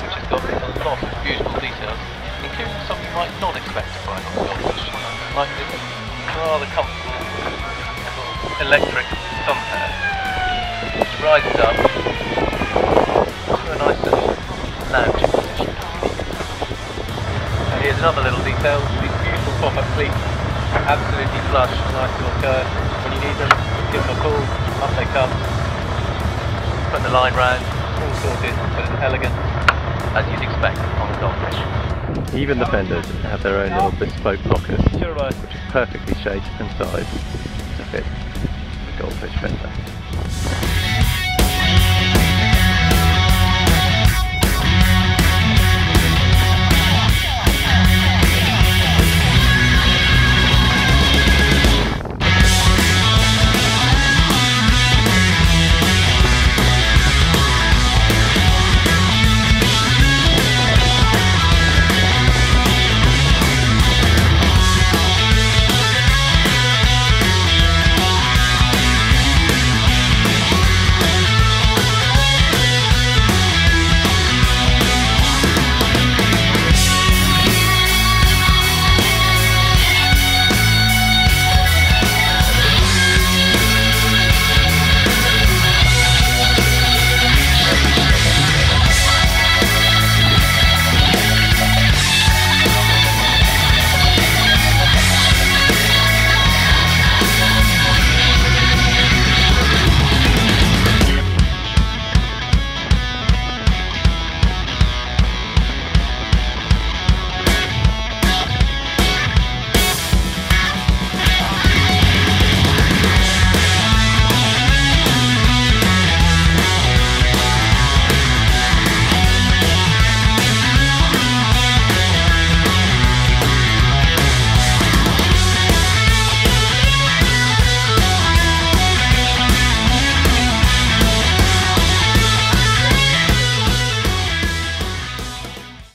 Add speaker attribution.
Speaker 1: which has got a lot of beautiful details, including something you might not expect to find on the Goldfish, like this rather comfortable little electric sun pad, which rises up to a nice little lounging position. And here's another little detail, these beautiful pop-up cleats, absolutely flush, nice little curve. When you need them, give them a pull, up they come, put the line round, all sorted, but as elegant as you'd expect on a Goldfish. Even the fenders have their own little bespoke lockers, which are perfectly shaped and sized to fit the Goldfish fender.